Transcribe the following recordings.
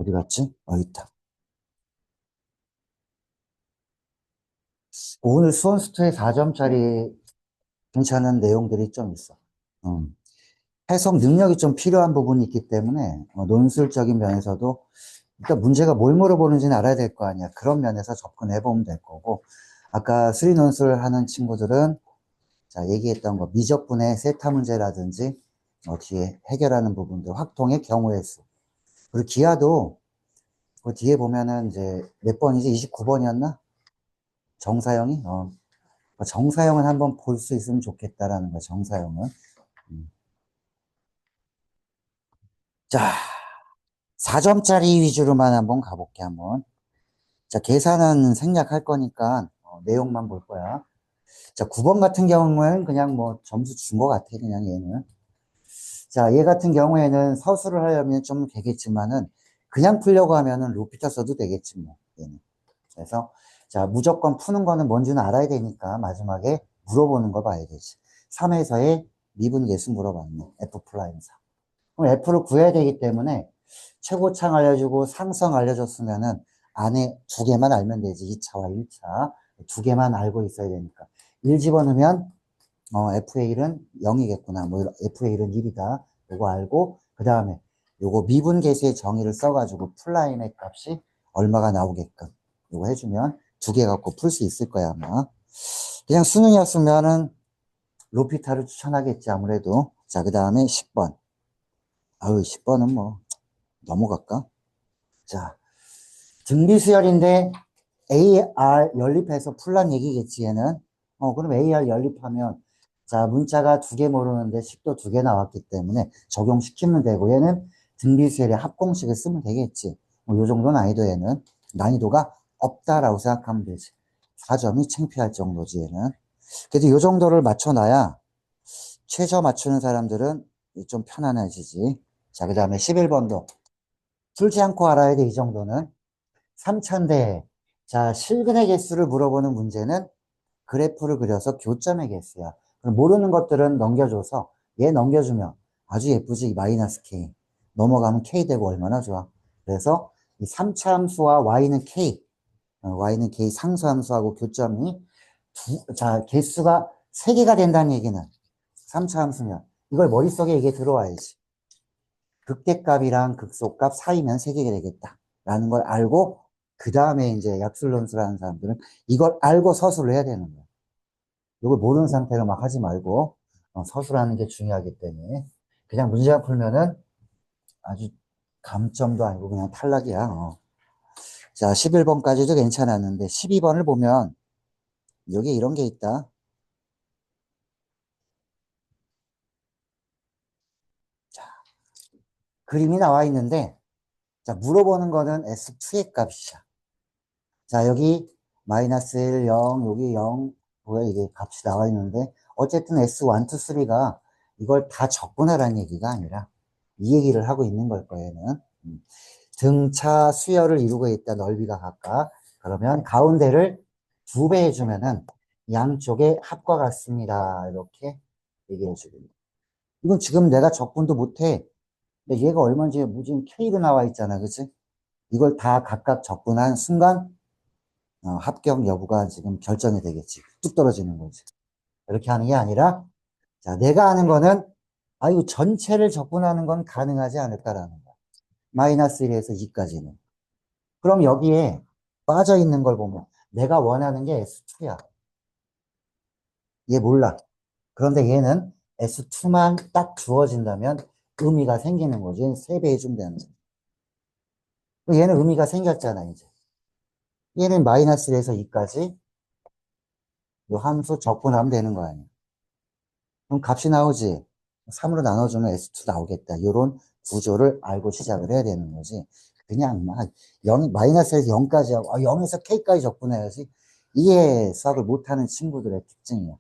어디 갔지? 있다. 오늘 수원스토에 4점짜리 괜찮은 내용들이 좀 있어. 음. 해석 능력이 좀 필요한 부분이 있기 때문에 논술적인 면에서도 일단 문제가 뭘 물어보는지는 알아야 될 거 아니야. 그런 면에서 접근해 보면 될 거고. 아까 수리 논술 하는 친구들은 자, 얘기했던 거 미적분의 세타 문제라든지 뒤에 해결하는 부분들, 확통의 경우의 수. 그리고 기하도 그 뒤에 보면은 이제 몇 번이지? 29번이었나? 정사형이? 정사형은 한번 볼 수 있으면 좋겠다라는 거야, 정사형은. 자, 4점짜리 위주로만 한번 가볼게, 한번. 자, 계산은 생략할 거니까, 내용만 볼 거야. 자, 9번 같은 경우는 그냥 뭐 점수 준 거 같아, 그냥 얘는. 자, 얘 같은 경우에는 서술을 하려면 좀 되겠지만은, 그냥 풀려고 하면은 루피터 써도 되겠지, 뭐, 얘는. 그래서, 자, 무조건 푸는 거는 뭔지는 알아야 되니까, 마지막에 물어보는 거 봐야 되지. 3에서의 미분계수 물어봤네, F 플라임 4. 그럼 F를 구해야 되기 때문에 최고창 알려주고 상성 알려줬으면은 안에 두 개만 알면 되지. 2차와 1차. 두 개만 알고 있어야 되니까. 1 집어넣으면 F의 1은 0이겠구나. 뭐 F의 1은 1이다. 요거 알고 그 다음에 요거 미분계수의 정의를 써가지고 플라임의 값이 얼마가 나오게끔 요거 해주면 두 개 갖고 풀 수 있을 거야 아마. 그냥 수능이었으면은 로피타를 추천하겠지 아무래도. 자, 그 다음에 10번. 아유, 10번은 뭐 넘어갈까? 자, 등비수열인데 AR 연립해서 풀란 얘기겠지, 얘는. 그럼 AR 연립하면, 자, 문자가 두 개 모르는데 식도 두 개 나왔기 때문에 적용시키면 되고, 얘는 등비수열의 합공식을 쓰면 되겠지. 요 정도 난이도에는. 난이도가 없다라고 생각하면 되지. 4점이 창피할 정도지, 얘는. 그래도 요 정도를 맞춰놔야 최저 맞추는 사람들은 좀 편안해지지. 자, 그 다음에 11번도. 풀지 않고 알아야 돼, 이 정도는. 3차인데, 자, 실근의 개수를 물어보는 문제는 그래프를 그려서 교점의 개수야. 그럼 모르는 것들은 넘겨줘서 얘 넘겨주면 아주 예쁘지, 마이너스 K. 넘어가면 K 되고 얼마나 좋아. 그래서 이 3차 함수와 Y는 K, Y는 K 상수함수하고 교점이 자, 개수가 3개가 된다는 얘기는 3차 함수면 이걸 머릿속에 이게 들어와야지. 극대값이랑 극소값 사이면 3개가 되겠다. 라는 걸 알고, 그 다음에 이제 약술론술을 하는 사람들은 이걸 알고 서술을 해야 되는 거야. 이걸 모르는 상태로 막 하지 말고, 서술하는 게 중요하기 때문에. 그냥 문제만 풀면은 아주 감점도 아니고 그냥 탈락이야. 자, 11번까지도 괜찮았는데, 12번을 보면, 여기 이런 게 있다. 자, 그림이 나와 있는데, 자, 물어보는 거는 S2의 값이야. 자, 여기 마이너스 1, 0, 여기 0, 뭐야, 이게 값이 나와 있는데, 어쨌든 S1, 2, 3가 이걸 다 적분하라는 얘기가 아니라, 이 얘기를 하고 있는 걸 거예요, 얘는. 등차 수열을 이루고 있다, 넓이가 각각. 그러면 가운데를 2배 해주면은 양쪽의 합과 같습니다. 이렇게 얘기해 주겠다. 이건 지금 내가 적분도 못해. 근데 얘가 얼마인지 무슨 K로 나와 있잖아, 그치? 이걸 다 각각 적분한 순간 합격 여부가 지금 결정이 되겠지. 뚝 떨어지는 거지. 이렇게 하는 게 아니라, 자, 내가 아는 거는, 이거 전체를 적분하는 건 가능하지 않을까라는 거야. 마이너스 1에서 2까지는. 그럼 여기에 빠져 있는 걸 보면, 내가 원하는 게 S2야. 얘 몰라. 그런데 얘는 S2만 딱 주어진다면 의미가 생기는 거지. 얘는 3배 해준다는 거. 얘는 의미가 생겼잖아, 이제. 얘는 마이너스 1에서 2까지 이 함수 적분하면 되는 거 아니야. 그럼 값이 나오지. 3으로 나눠주면 S2 나오겠다. 이런 구조를 알고 시작을 해야 되는 거지. 그냥 막 0, 마이너스에서 0까지 하고 0에서 K까지 적분해야지. 이게 수학을 못하는 친구들의 특징이야.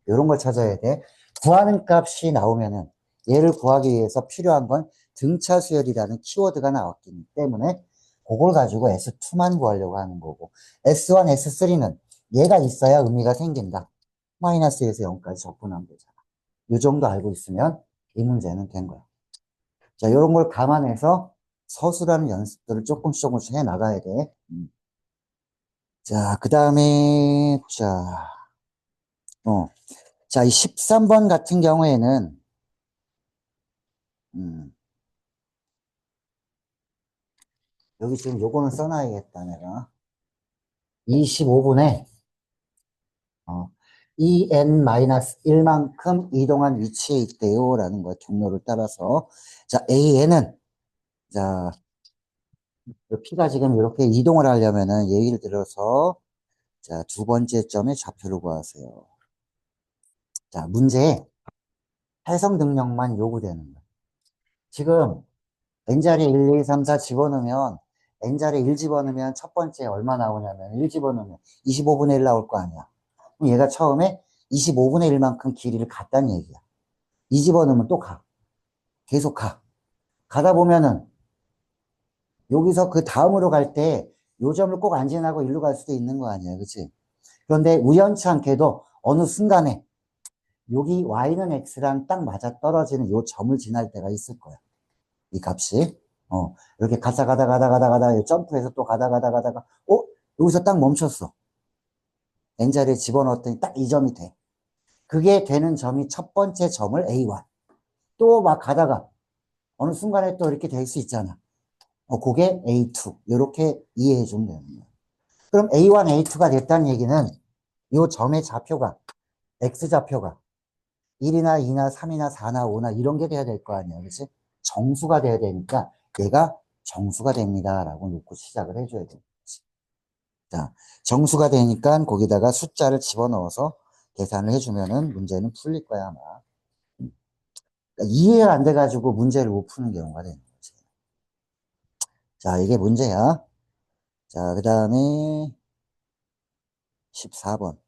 이런 걸 찾아야 돼. 구하는 값이 나오면은 얘를 구하기 위해서 필요한 건 등차 수열이라는 키워드가 나왔기 때문에 그걸 가지고 S2만 구하려고 하는 거고 S1, S3는 얘가 있어야 의미가 생긴다. 마이너스에서 0까지 적분하면 되잖아. 이 정도 알고 있으면 이 문제는 된 거야. 자, 이런 걸 감안해서 서술하는 연습들을 조금씩 해 나가야 돼. 자, 그 다음에, 자, 어, 자, 이 13번 같은 경우에는, 음, 여기 지금 요거는 써놔야겠다, 내가. 25분에, 어, en-1만큼 이동한 위치에 있대요. 라는 거야, 경로를 따라서. 자, AN은, 자, 그 P가 지금 이렇게 이동을 하려면은, 예를 들어서, 자, 두 번째 점의 좌표를 구하세요. 자, 문제에 해석 능력만 요구되는 거야. 지금, n자리에 1, 2, 3, 4 집어넣으면, n자리에 1 집어넣으면 첫 번째 얼마 나오냐면, 1 집어넣으면 25분의 1 나올 거 아니야. 그럼 얘가 처음에 25분의 1만큼 길이를 갔다는 얘기야. 2 집어넣으면 또 가. 계속 가. 가다 보면은, 여기서 그 다음으로 갈 때, 요 점을 꼭 안 지나고 일로 갈 수도 있는 거 아니야. 그치? 그런데 우연치 않게도 어느 순간에, 여기 y는 x랑 딱 맞아 떨어지는 요 점을 지날 때가 있을 거야. 이 값이. 이렇게 가다, 점프해서 또 가다가, 여기서 딱 멈췄어. n자리에 집어넣었더니 딱 이 점이 돼. 그게 되는 점이 첫 번째 점을 A1. 또 막 가다가, 어느 순간에 또 이렇게 될 수 있잖아. 그게 A2. 이렇게 이해해 주면 되는 거야. 그럼 A1, A2가 됐다는 얘기는, 이 점의 좌표가, X좌표가, 1이나 2나 3이나 4나 5나 이런 게 돼야 될 거 아니야. 그치? 정수가 돼야 되니까, 얘가 정수가 됩니다. 라고 놓고 시작을 해줘야 돼. 자, 정수가 되니까 거기다가 숫자를 집어넣어서 계산을 해주면은 문제는 풀릴 거야, 아마. 그러니까 이해가 안 돼가지고 문제를 못 푸는 경우가 되는 거지. 자, 이게 문제야. 자, 그 다음에 14번.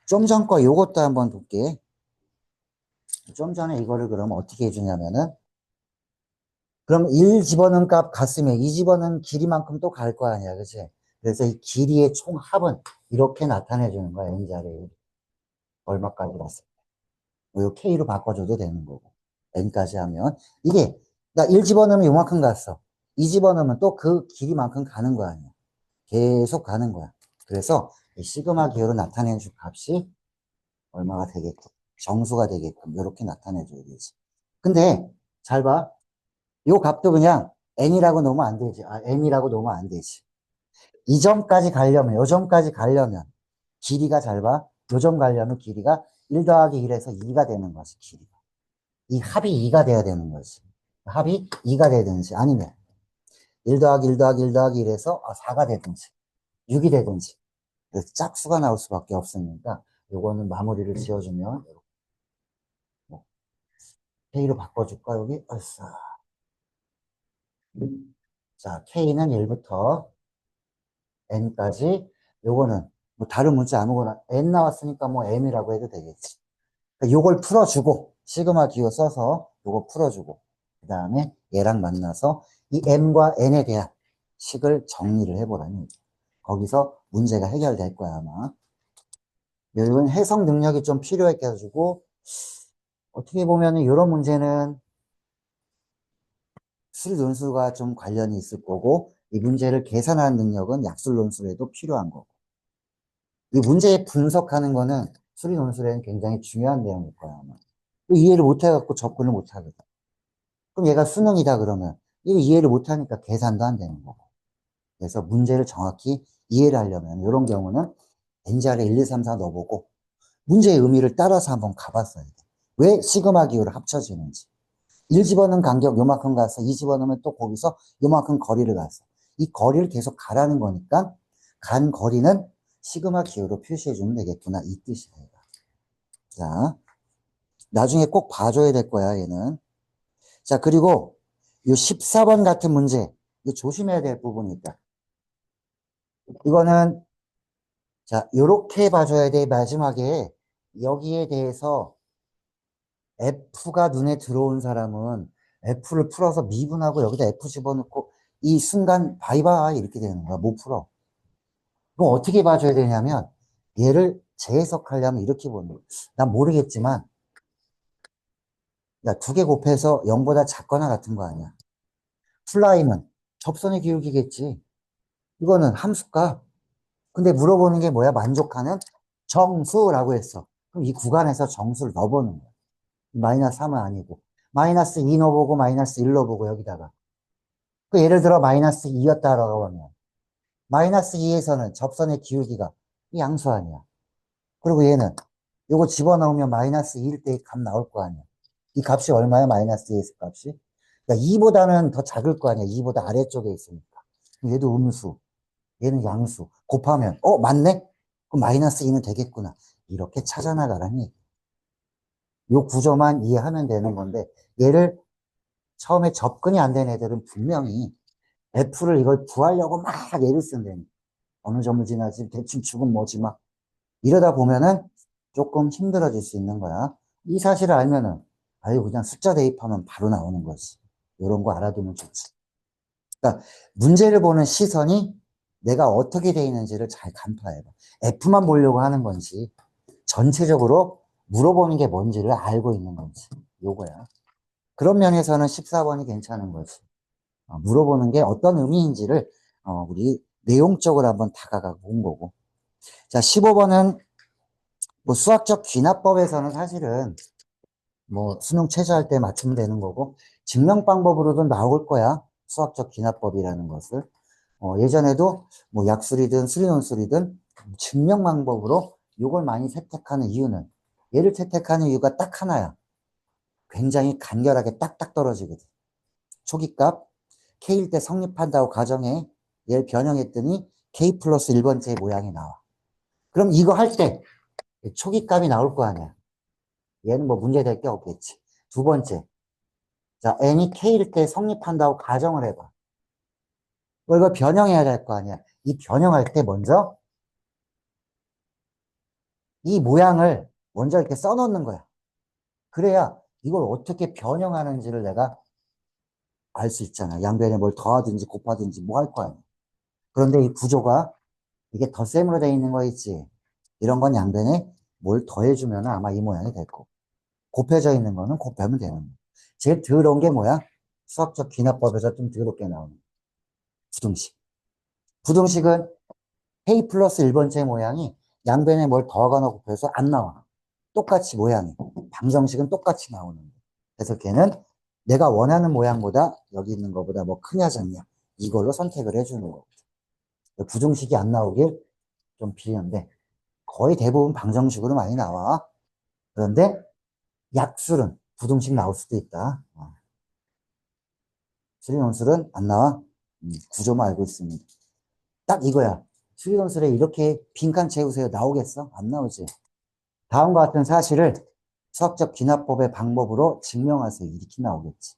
좀 전 거 요것도 한번 볼게. 좀 전에 이거를 그럼 어떻게 해주냐면은, 그럼 1 집어넣은 값 갔으면 2 집어넣은 길이만큼 또 갈 거 아니야, 그치? 그래서 이 길이의 총합은 이렇게 나타내 주는 거야, n자리. 얼마까지 갔어. 요 K로 바꿔줘도 되는 거고. N까지 하면. 이게, 나 1 집어넣으면 요만큼 갔어. 2 집어넣으면 또 그 길이만큼 가는 거 아니야. 계속 가는 거야. 그래서 이 시그마 기호로 나타내는 값이 얼마가 되겠고, 정수가 되게끔, 이렇게 나타내줘야 되지. 근데, 잘 봐. 요 값도 그냥 n이라고 놓으면 안 되지. n이라고 놓으면 안 되지. 이 점까지 가려면, 요 점까지 가려면, 길이가 잘 봐. 요 점 가려면 길이가 1 더하기 1에서 2가 되는 거지, 길이가. 이 합이 2가 돼야 되는 거지. 합이 2가 돼야 되는지, 아니면 1 더하기 1 더하기 1 더하기 1에서 4가 되든지, 6이 되든지. 그래서 짝수가 나올 수밖에 없으니까, 요거는 마무리를 지어주면, 뭐, K로 바꿔줄까, 여기? 아싸. 자, K는 1부터 N까지, 요거는, 뭐, 다른 문자 아무거나, N 나왔으니까 뭐, M이라고 해도 되겠지. 그러니까 요걸 풀어주고, 시그마 기호 써서, 요거 풀어주고, 그 다음에 얘랑 만나서, 이 M과 N에 대한 식을 정리를 해보라는 얘기. 거기서 문제가 해결될 거야, 아마. 여러분, 해석 능력이 좀 필요해가지고, 어떻게 보면 이런 문제는 술 논술과 좀 관련이 있을 거고, 이 문제를 계산하는 능력은 약술 논술에도 필요한 거고. 이 문제 분석하는 거는 수리 논술에는 굉장히 중요한 내용일 거야, 아마. 이해를 못 해갖고 접근을 못 하거든. 그럼 얘가 수능이다 그러면, 이거 이해를 못 하니까 계산도 안 되는 거고. 그래서 문제를 정확히 이해를 하려면, 이런 경우는 n자리에 1, 2, 3, 4 넣어보고, 문제의 의미를 따라서 한번 가봤어야 돼. 왜 시그마 기호를 합쳐지는지. 1 집어넣은 간격 요만큼 갔어. 2 집어넣으면 또 거기서 요만큼 거리를 갔어. 이 거리를 계속 가라는 거니까 간 거리는 시그마 기호로 표시해 주면 되겠구나. 이 뜻이야. 자, 나중에 꼭 봐줘야 될 거야, 얘는. 자, 그리고 요 14번 같은 문제. 이거 조심해야 될 부분이 있다. 이거는 자, 요렇게 봐줘야 돼. 마지막에 여기에 대해서 F가 눈에 들어온 사람은 F를 풀어서 미분하고 여기다 F 집어넣고 이 순간 바이바이 이렇게 되는 거야. 못 풀어. 그럼 어떻게 봐줘야 되냐면 얘를 재해석하려면 이렇게 보는 거야. 난 모르겠지만 야, 두 개 곱해서 0보다 작거나 같은 거 아니야. 플라임은 접선의 기울기겠지. 이거는 함수값. 근데 물어보는 게 뭐야? 만족하는 정수라고 했어. 그럼 이 구간에서 정수를 넣어보는 거야. 마이너스 3은 아니고. 마이너스 2 넣어보고 마이너스 1 넣어보고 여기다가. 그 예를 들어 마이너스 2였다라고 하면 마이너스 2에서는 접선의 기울기가 이 양수 아니야. 그리고 얘는 요거 집어넣으면 마이너스 2일 때 값 나올 거 아니야. 이 값이 얼마야? 마이너스 2에서 값이? 그러니까 2보다는 더 작을 거 아니야. 2보다 아래쪽에 있으니까. 얘도 음수, 얘는 양수. 곱하면 맞네? 그럼 마이너스 2는 되겠구나. 이렇게 찾아나가라니. 요 구조만 이해하면 되는 건데 얘를 처음에 접근이 안 된 애들은 분명히 F를 이걸 구하려고 막 애를 쓴다니. 어느 점을 지나지 대충 축은 뭐지 막 이러다 보면은 조금 힘들어질 수 있는 거야. 이 사실을 알면은 아유 그냥 숫자 대입하면 바로 나오는 거지. 이런 거 알아두면 좋지. 그러니까 문제를 보는 시선이 내가 어떻게 돼 있는지를 잘 간파해봐. F만 보려고 하는 건지 전체적으로 물어보는 게 뭔지를 알고 있는 건지 요거야. 그런 면에서는 14번이 괜찮은 거지. 물어보는 게 어떤 의미인지를 우리 내용적으로 한번 다가가 본 거고. 자, 15번은 뭐 수학적 귀납법에서는 사실은 뭐 수능 최저할 때 맞추면 되는 거고 증명 방법으로도 나올 거야. 수학적 귀납법이라는 것을. 예전에도 뭐 약술이든 수리논술이든 증명 방법으로 이걸 많이 채택하는 이유는 얘를 채택하는 이유가 딱 하나야. 굉장히 간결하게 딱딱 떨어지거든. 초기값 K일 때 성립한다고 가정해 얘를 변형했더니 K 플러스 1번째 모양이 나와. 그럼 이거 할 때 초기값이 나올 거 아니야. 얘는 뭐 문제될 게 없겠지. 두 번째. 자, n이 k일 때 성립한다고 가정을 해봐. 이걸 변형해야 될 거 아니야. 이 변형할 때 먼저 이 모양을 먼저 이렇게 써놓는 거야. 그래야 이걸 어떻게 변형하는지를 내가 알 수 있잖아. 양변에 뭘 더하든지 곱하든지 뭐 할 거 아니야. 그런데 이 구조가 이게 덧셈으로 돼 있는 거 있지. 이런 건 양변에 뭘 더해주면 아마 이 모양이 될 거고. 곱해져 있는 거는 곱하면 되는 거야. 제일 더러운 게 뭐야? 수학적 귀납법에서 좀 더럽게 나오는 부등식. 부등식은 K 플러스 1번째 모양이 양변에 뭘 더하거나 곱해서 안 나와. 똑같이 모양이. 방정식은 똑같이 나오는 거야. 그래서 걔는 내가 원하는 모양보다 여기 있는 것보다 뭐 크냐 작냐 이걸로 선택을 해주는 거거든. 부등식이 안 나오길 좀 비는데 거의 대부분 방정식으로 많이 나와. 그런데 약술은 부등식 나올 수도 있다. 수리논술은 안 나와. 구조만 알고 있습니다. 딱 이거야. 수리논술에 이렇게 빈칸 채우세요. 나오겠어? 안 나오지. 다음과 같은 사실을 수학적 귀납법의 방법으로 증명하세요. 이렇게 나오겠지.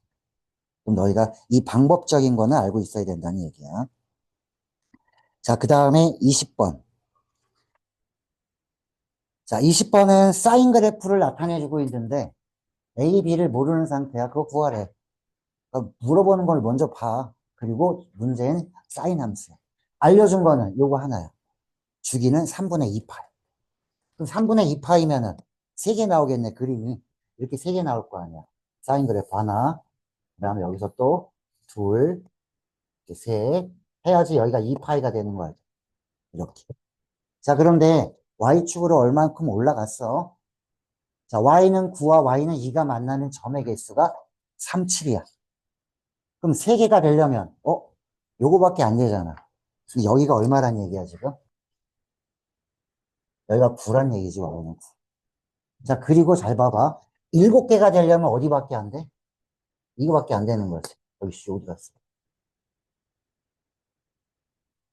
그럼 너희가 이 방법적인 거는 알고 있어야 된다는 얘기야. 자, 그 다음에 20번. 자, 20번은 사인 그래프를 나타내주고 있는데 A, B를 모르는 상태야. 그거 구하래. 그러니까 물어보는 걸 먼저 봐. 그리고 문제는 사인 함수야. 알려준 거는 요거 하나야. 주기는 3분의 2파이. 그럼 3분의 2파이면은 3개 나오겠네, 그림이. 이렇게 3개 나올 거 아니야. 사인 그래프 하나, 그 다음에 여기서 또 둘, 셋. 해야지 여기가 2파이가 되는 거야. 이렇게. 자, 그런데 Y축으로 얼만큼 올라갔어? 자, Y는 9와 Y는 2가 만나는 점의 개수가 3, 7이야. 그럼 3개가 되려면, 요거밖에 안 되잖아. 그럼 여기가 얼마란 얘기야, 지금? 여기가 9란 얘기지, Y는 9. 자, 그리고 잘 봐봐. 7개가 되려면 어디밖에 안 돼? 이거밖에 안 되는 거지. 여기 씨 어디 갔어?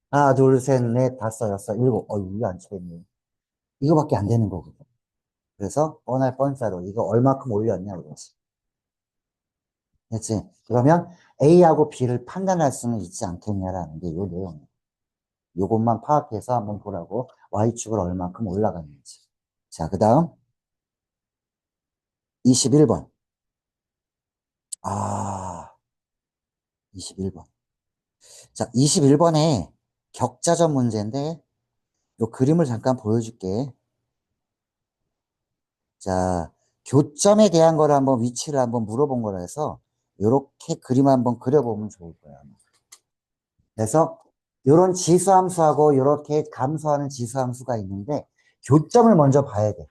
하나, 둘, 셋, 넷, 다섯, 여섯, 일곱. 이게 안 치겠네. 이거밖에 안 되는 거거든. 그래서 뻔할 뻔자로 이거 얼마큼 올렸냐 그러지. 그렇지? 그러면 A하고 B를 판단할 수는 있지 않겠냐라는 게 이 내용이야. 요것만 파악해서 한번 보라고. Y축을 얼마큼 올라갔는지. 자, 그 다음 21번. 아, 21번. 자, 21번에 격자점 문제인데 요 그림을 잠깐 보여줄게. 자, 교점에 대한 걸 한번 위치를 한번 물어본 거라 해서 요렇게 그림 한번 그려보면 좋을 거야. 그래서 요런 지수함수하고 요렇게 감소하는 지수함수가 있는데 교점을 먼저 봐야 돼.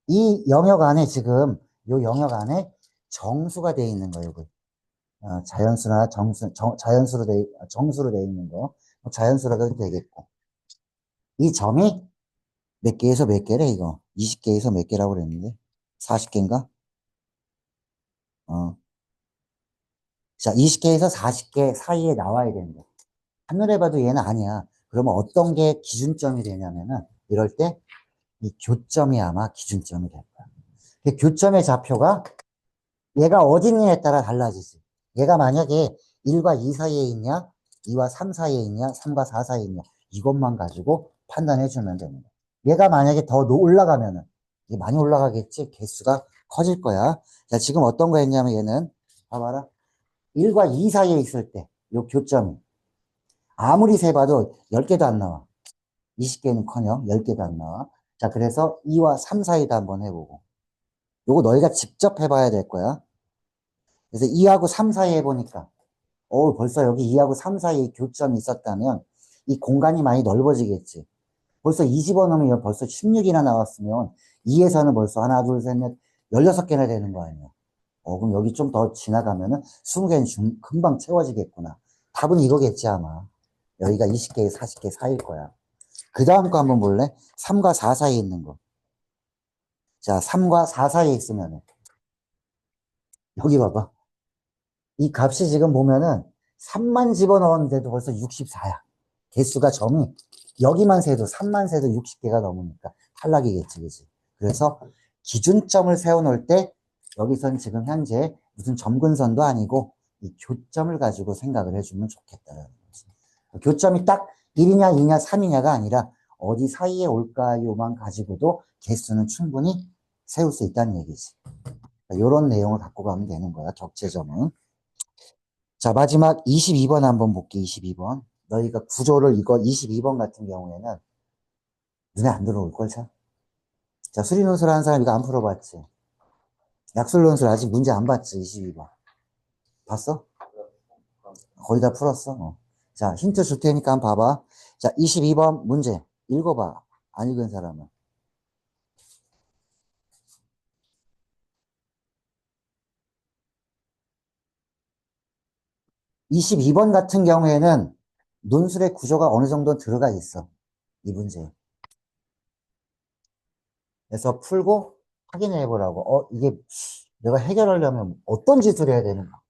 이 영역 안에 지금 요 영역 안에 정수가 돼 있는 거예요. 자연수나 자연수로 정수로 돼 있는 거. 뭐 자연수라고 해도 되겠고. 이 점이 몇 개에서 몇 개래, 이거? 20개에서 몇 개라고 그랬는데? 40개인가? 어. 자, 20개에서 40개 사이에 나와야 되는데. 하늘에 봐도 얘는 아니야. 그러면 어떤 게 기준점이 되냐면은, 이럴 때 이 교점이 아마 기준점이 될 거야. 그 교점의 좌표가 얘가 어디 있느냐에 따라 달라지지. 얘가 만약에 1과 2 사이에 있냐, 2와 3 사이에 있냐, 3과 4 사이에 있냐, 이것만 가지고 판단해 주면 되는 거야. 얘가 만약에 더 올라가면은, 이게 많이 올라가겠지? 개수가 커질 거야. 자, 지금 어떤 거 했냐면 얘는, 봐봐라. 1과 2 사이에 있을 때, 요 교점이, 아무리 세봐도 10개도 안 나와. 20개는 커녕 10개도 안 나와. 자, 그래서 2와 3 사이도 한번 해보고. 요거 너희가 직접 해봐야 될 거야. 그래서 2하고 3 사이에 해보니까, 벌써 여기 2하고 3 사이에 교점이 있었다면, 이 공간이 많이 넓어지겠지. 벌써 20원 넣으면 벌써 16이나 나왔으면, 2에서는 벌써 하나, 둘, 셋, 넷, 16개나 되는 거 아니야. 그럼 여기 좀 더 지나가면은 20개는 금방 채워지겠구나. 답은 이거겠지, 아마. 여기가 20개, 40개 사이일 거야. 그 다음 거 한번 볼래? 3과 4 사이에 있는 거. 자, 3과 4 사이에 있으면, 여기 봐봐. 이 값이 지금 보면은 3만 집어넣었는데도 벌써 64야. 개수가 점이 여기만 세도 3만 세도 60개가 넘으니까 탈락이겠지, 그지? 그래서 기준점을 세워놓을 때 여기선 지금 현재 무슨 점근선도 아니고 이 교점을 가지고 생각을 해주면 좋겠다는 거지. 교점이 딱 1이냐, 2냐, 3이냐가 아니라 어디 사이에 올까요만 가지고도 개수는 충분히 세울 수 있다는 얘기지. 이런 내용을 갖고 가면 되는 거야, 격제점은. 자, 마지막 22번 한번 볼게, 22번. 너희가 구조를 이거 22번 같은 경우에는 눈에 안 들어올 걸, 참. 자, 수리논술 하는 사람 이거 안 풀어봤지? 약술논술 아직 문제 안 봤지, 22번. 봤어? 거의 다 풀었어. 자, 힌트 줄 테니까 한번 봐봐. 자, 22번 문제. 읽어봐. 안 읽은 사람은. 22번 같은 경우에는 논술의 구조가 어느 정도 들어가 있어. 이 문제. 그래서 풀고 확인해 보라고. 이게 내가 해결하려면 어떤 짓을 해야 되는가?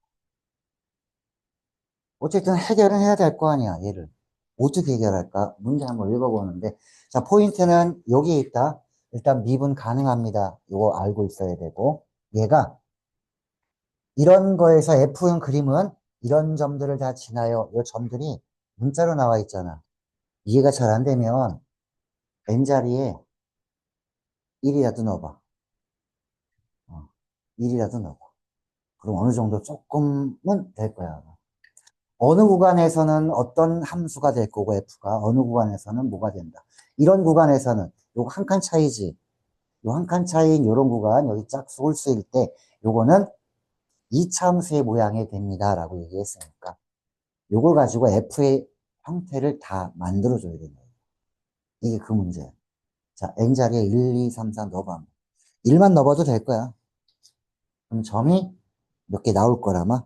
어쨌든 해결은 해야 될 거 아니야, 얘를. 어떻게 해결할까? 문제 한번 읽어보는데. 자, 포인트는 여기에 있다. 일단 미분 가능합니다. 이거 알고 있어야 되고. 얘가 이런 거에서 F형 그림은 이런 점들을 다 지나요. 이 점들이 문자로 나와 있잖아. 이해가 잘 안 되면 N자리에 1이라도 넣어봐. 1이라도 넣어봐. 그럼 어느 정도 조금은 될 거야. 어느 구간에서는 어떤 함수가 될 거고 F가 어느 구간에서는 뭐가 된다. 이런 구간에서는 요거 한 칸 차이지. 요 한 칸 차이인 요런 구간 여기 짝 홀수일 때 요거는 이차 함수의 모양이 됩니다. 라고 얘기했으니까 요걸 가지고 F의 형태를 다 만들어줘야 되는 거예요. 이게 그 문제예요. 자, N자리에 1, 2, 3, 4 넣어봐. 1만 넣어봐도 될 거야. 그럼 점이 몇 개 나올 거라마.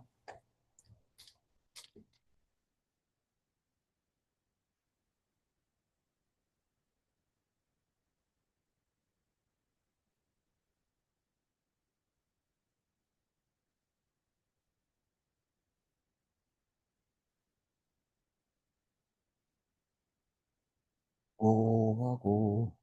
오 하고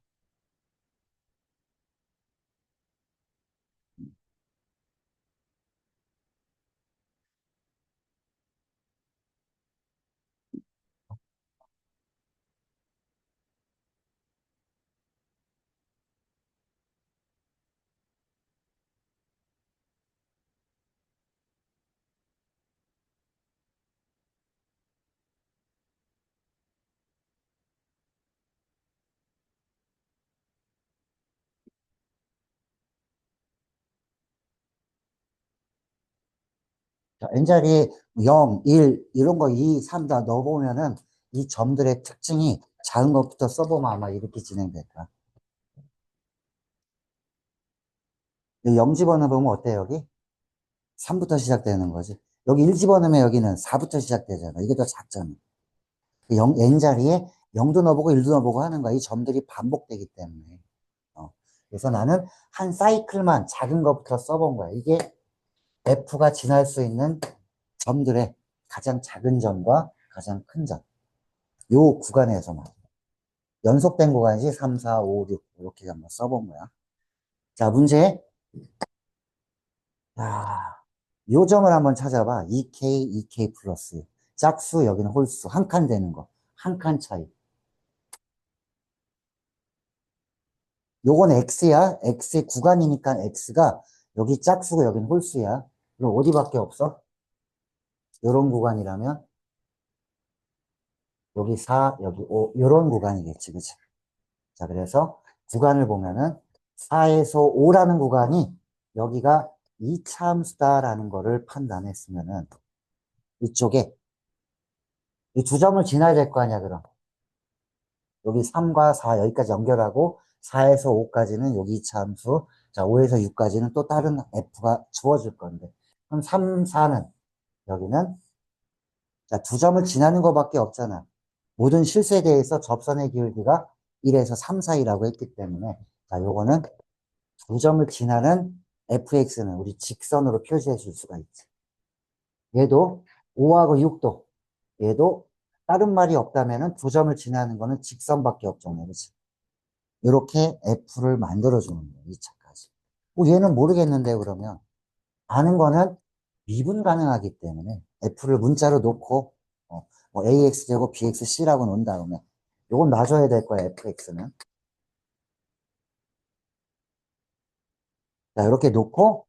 n자리에 0, 1, 이런 거 2, 3 다 넣어보면은 이 점들의 특징이 작은 것부터 써보면 아마 이렇게 진행될 거야. 0 집어넣으면 어때, 여기? 3부터 시작되는 거지. 여기 1 집어넣으면 여기는 4부터 시작되잖아. 이게 더 작잖아. 0, n자리에 0도 넣어보고 1도 넣어보고 하는 거야. 이 점들이 반복되기 때문에. 그래서 나는 한 사이클만 작은 것부터 써본 거야. 이게 F가 지날 수 있는 점들의 가장 작은 점과 가장 큰 점. 요 구간에서만. 연속된 구간이지 3, 4, 5, 6 이렇게 한번 써본 거야. 자, 문제. 자, 요 점을 한번 찾아봐. 2K, 2K 플러스. 짝수, 여기는 홀수. 한 칸 되는 거. 한 칸 차이. 요건 X야. X의 구간이니까 X가 여기 짝수고 여기는 홀수야. 그럼 어디밖에 없어? 요런 구간이라면 여기 4, 여기 5, 요런 구간이겠지. 그치? 자, 그래서 구간을 보면은 4에서 5라는 구간이 여기가 이차 함수다라는 거를 판단했으면은 이쪽에 이 두 점을 지나야 될 거 아니야, 그럼. 여기 3과 4 여기까지 연결하고 4에서 5까지는 여기 이차 함수, 자, 5에서 6까지는 또 다른 F가 주어질 건데. 그럼 3, 4는 여기는 자, 두 점을 지나는 것밖에 없잖아. 모든 실세대에서 접선의 기울기가 1에서 3 사이라고 했기 때문에 자, 요거는 두 점을 지나는 fx는 우리 직선으로 표시해 줄 수가 있지. 얘도 5하고 6도 얘도 다른 말이 없다면은 두 점을 지나는 거는 직선밖에 없잖아요. 그치? 이렇게 f를 만들어 주는 거예요. 2차까지. 얘는 모르겠는데 그러면 아는 거는 미분 가능하기 때문에 f를 문자로 놓고 뭐 ax제곱 bxc라고 놓은 다음에 요건 놔줘야 될 거야. fx는. 자, 이렇게 놓고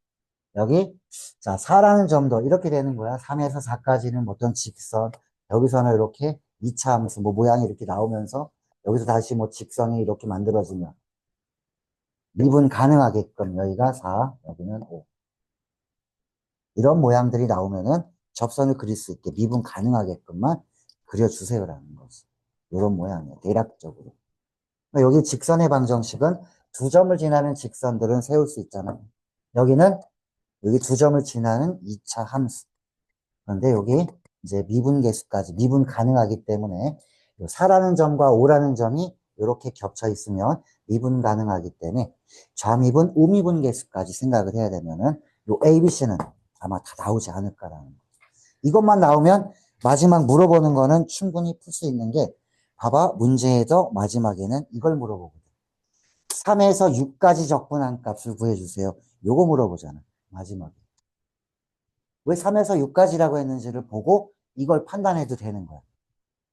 여기 자 4라는 점도 이렇게 되는 거야. 3에서 4까지는 어떤 직선 여기서는 이렇게 2차 함수 뭐 모양이 이렇게 나오면서 여기서 다시 뭐 직선이 이렇게 만들어지면 미분 가능하게끔 여기가 4 여기는 5 이런 모양들이 나오면은 접선을 그릴 수 있게 미분 가능하게끔만 그려주세요라는 거지. 이런 모양이에요. 대략적으로. 그러니까 여기 직선의 방정식은 두 점을 지나는 직선들은 세울 수 있잖아. 여기는 여기 두 점을 지나는 2차 함수. 그런데 여기 이제 미분 계수까지 미분 가능하기 때문에 4라는 점과 5라는 점이 이렇게 겹쳐 있으면 미분 가능하기 때문에 좌미분, 우미분 계수까지 생각을 해야 되면은 요 A, B, C는 아마 다 나오지 않을까라는 거. 이것만 나오면 마지막 물어보는 거는 충분히 풀 수 있는 게 봐봐 문제에서 마지막에는 이걸 물어보거든. 3에서 6까지 적분한 값을 구해주세요. 요거 물어보잖아. 마지막에. 왜 3에서 6까지라고 했는지를 보고 이걸 판단해도 되는 거야.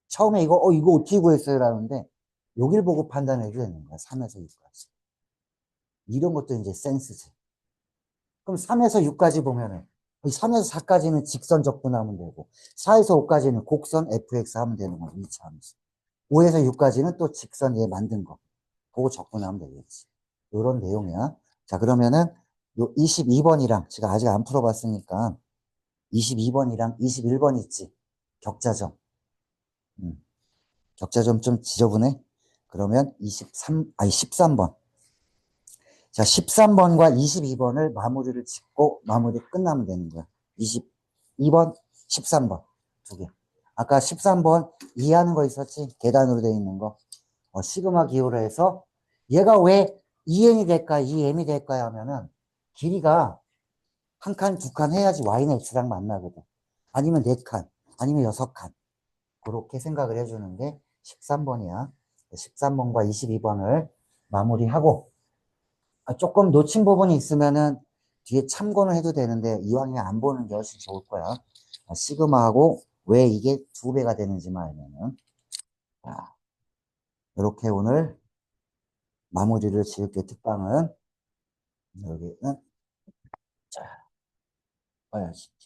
처음에 이거 어떻게 구했어요? 라는데 여길 보고 판단해도 되는 거야. 3에서 6까지. 이런 것도 이제 센스지. 그럼 3에서 6까지 보면은 3에서 4까지는 직선 적분하면 되고 4에서 5까지는 곡선 fx 하면 되는 거야. 2차 함수. 5에서 6까지는 또 직선 얘 만든 거. 그거 적분하면 되겠지. 이런 내용이야. 자, 그러면은 요 22번이랑 제가 아직 안 풀어봤으니까 22번이랑 21번 있지. 격자점. 음, 격자점 좀 지저분해? 그러면 13번. 자, 13번과 22번을 마무리를 짓고 마무리 끝나면 되는 거야. 22번, 13번. 두 개. 아까 13번 이해하는 거 있었지? 계단으로 되어 있는 거. 시그마 기호로 해서 얘가 왜 2n이 될까, 2m이 될까 하면은 길이가 한 칸, 두 칸 해야지 y는 x랑 만나거든. 아니면 네 칸, 아니면 여섯 칸. 그렇게 생각을 해주는 게 13번이야. 13번과 22번을 마무리하고 조금 놓친 부분이 있으면은 뒤에 참고는 해도 되는데 이왕이면 안 보는 게 훨씬 좋을 거야. 시그마하고 왜 이게 두 배가 되는지만 알면은 자, 이렇게 오늘 마무리를 지을게 특강은 여기는 자, 봐야지.